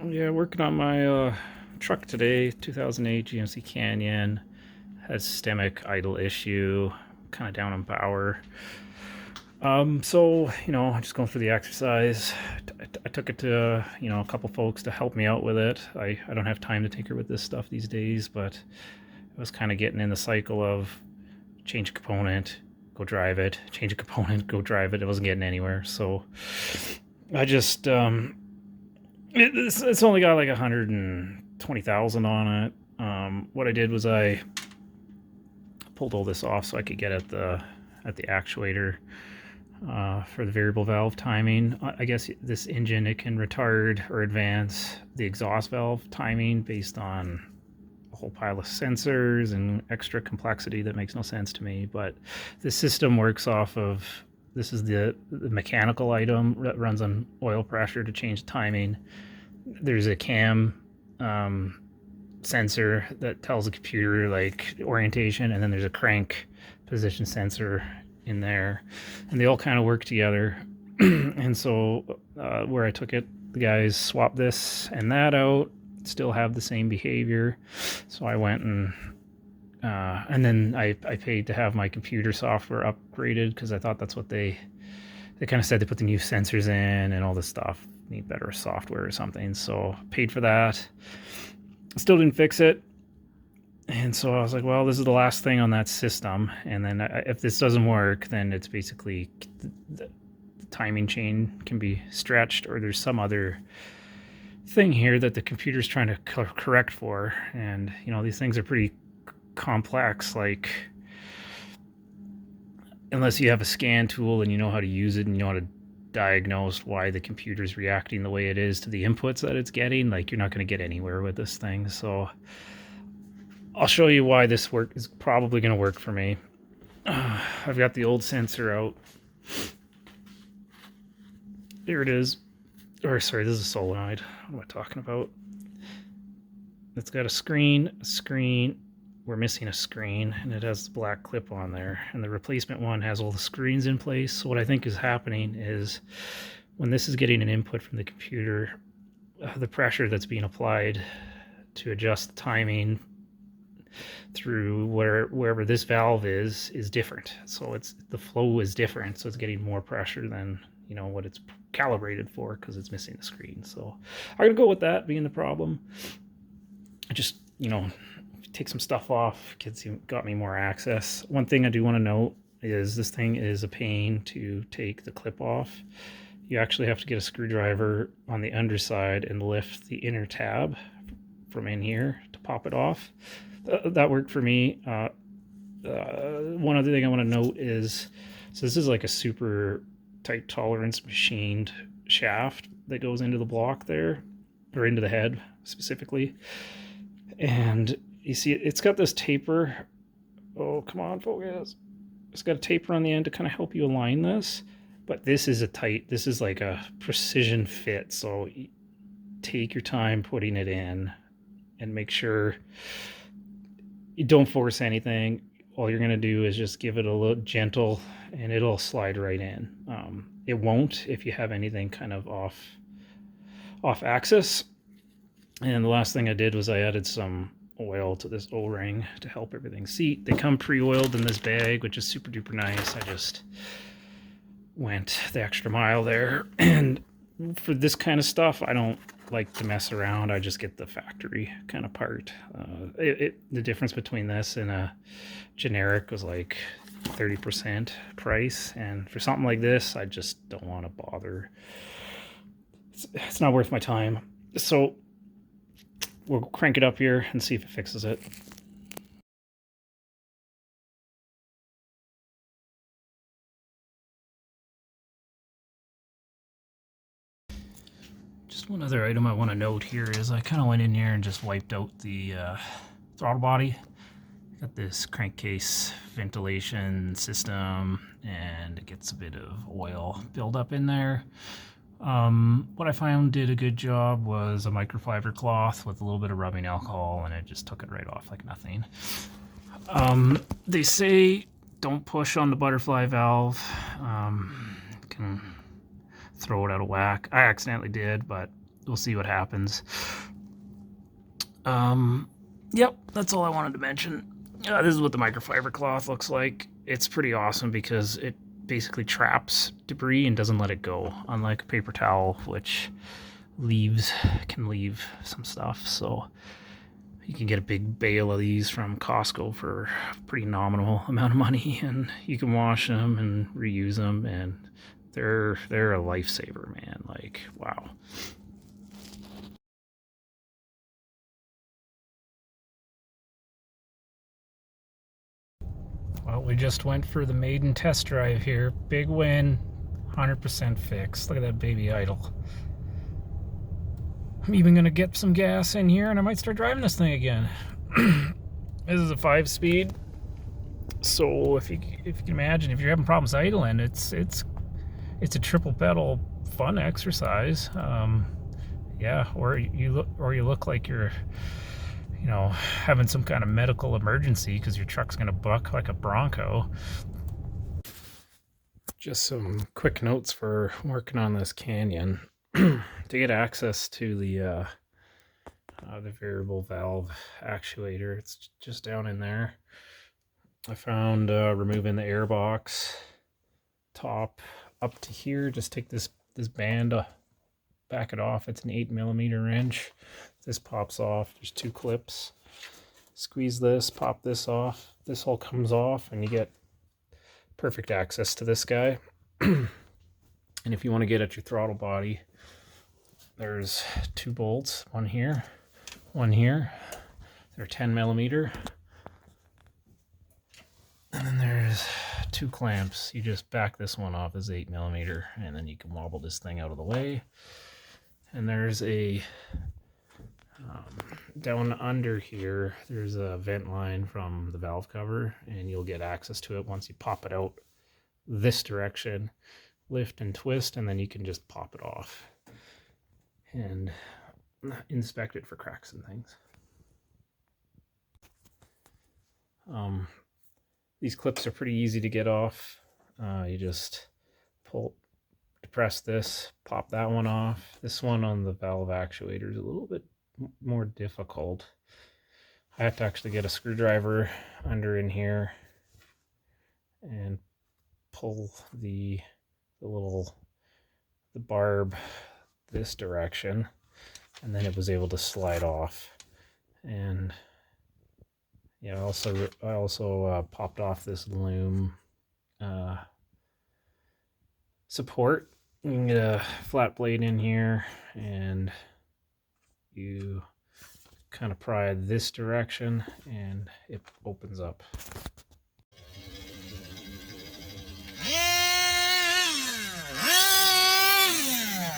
Yeah, working on my truck today, 2008 GMC Canyon. Has systemic idle issue, kind of down on power. So just going through the exercise. I took it to a couple folks to help me out with it. I don't have time to tinker with this stuff these days, but I was kind of getting in the cycle of change a component, go drive it, change a component, go drive it. It wasn't getting anywhere, so I just it's only got like 120,000 on it. What I did was I pulled all this off so I could get at the actuator for the variable valve timing. I guess this engine, it can retard or advance the exhaust valve timing based on a whole pile of sensors and extra complexity that makes no sense to me. But the system works off of, this is the mechanical item that runs on oil pressure to change timing. There's a cam sensor that tells the computer like orientation, and then there's a crank position sensor in there, and they all kind of work together. And so where I took it, the guys swapped this and that out, still have the same behavior. So I went and then I paid to have my computer software upgraded because I thought that's what they kind of said. They put the new sensors in and all this stuff, need better software or something. So paid for that. Still didn't fix it. And so I was like, well, this is the last thing on that system. And then if this doesn't work, then it's basically the timing chain can be stretched, or there's some other thing here that the computer's trying to correct for. And, these things are pretty complex. Like, unless you have a scan tool and you know how to use it and you know how to diagnose why the computer's reacting the way it is to the inputs that it's getting, like, you're not going to get anywhere with this thing. So I'll show you why this work is probably going to work for me. I've got the old sensor out. Here it is. Or sorry, this is a solenoid. What am I talking about? It's got a screen. We're missing a screen, and it has the black clip on there. And the replacement one has all the screens in place. So what I think is happening is when this is getting an input from the computer, the pressure that's being applied to adjust the timing through wherever this valve is different. So the flow is different. So it's getting more pressure than what it's calibrated for because it's missing the screen. So I'm gonna go with that being the problem. I just take some stuff off. Kids got me more access. One thing I do want to note is this thing is a pain to take the clip off. You actually have to get a screwdriver on the underside and lift the inner tab from in here to pop it off. That worked for me. One other thing I want to note is, so this is like a super tight tolerance machined shaft that goes into the block there, or into the head specifically. And you see it's got this taper. Oh, come on, focus. It's got a taper on the end to kind of help you align this. But this is like a precision fit. So take your time putting it in and make sure you don't force anything. All you're going to do is just give it a little gentle and it'll slide right in. It won't if you have anything kind of off axis. And the last thing I did was I added some oil to this O-ring to help everything seat. They come pre-oiled in this bag, which is super duper nice. I just went the extra mile there. And for this kind of stuff, I don't like to mess around. I just get the factory kind of part. The difference between this and a generic was like 30% price. And for something like this, I just don't want to bother. It's not worth my time. So we'll crank it up here and see if it fixes it. Just one other item I want to note here is I kind of went in here and just wiped out the throttle body. Got this crankcase ventilation system, and it gets a bit of oil buildup in there. What I found did a good job was a microfiber cloth with a little bit of rubbing alcohol, and it just took it right off like nothing. They say don't push on the butterfly valve. Can throw it out of whack. I accidentally did, but we'll see what happens. Yep, that's all I wanted to mention. This is what the microfiber cloth looks like. It's pretty awesome because it basically traps debris and doesn't let it go, unlike a paper towel, which can leave some stuff. So you can get a big bale of these from Costco for a pretty nominal amount of money, and you can wash them and reuse them, and they're a lifesaver, man. Like, wow. Well, we just went for the maiden test drive here. Big win, 100% fixed. Look at that baby idle. I'm even gonna get some gas in here and I might start driving this thing again. This is a 5-speed. So if you can imagine, if you're having problems idling, it's a triple pedal fun exercise. Yeah, or you look like you're, you know, having some kind of medical emergency because your truck's gonna buck like a Bronco. Just some quick notes for working on this Canyon. To get access to the variable valve actuator, it's just down in there. I found removing the air box top up to here. Just take this band, back it off. It's an 8mm wrench. This pops off. There's 2 clips. Squeeze this, pop this off. This all comes off, and you get perfect access to this guy. And if you want to get at your throttle body, there's 2 bolts. One here, one here. They're 10mm. And then there's 2 clamps. You just back this one off as 8mm, and then you can wobble this thing out of the way. And there's a down under here, there's a vent line from the valve cover, and you'll get access to it once you pop it out this direction, lift and twist, and then you can just pop it off and inspect it for cracks and things. These clips are pretty easy to get off. You just depress this, pop that one off. This one on the valve actuator is a little bit more difficult. I have to actually get a screwdriver under in here and pull the barb this direction, and then it was able to slide off. And yeah, I also popped off this loom support. You can get a flat blade in here, and you kind of pry this direction, and it opens up.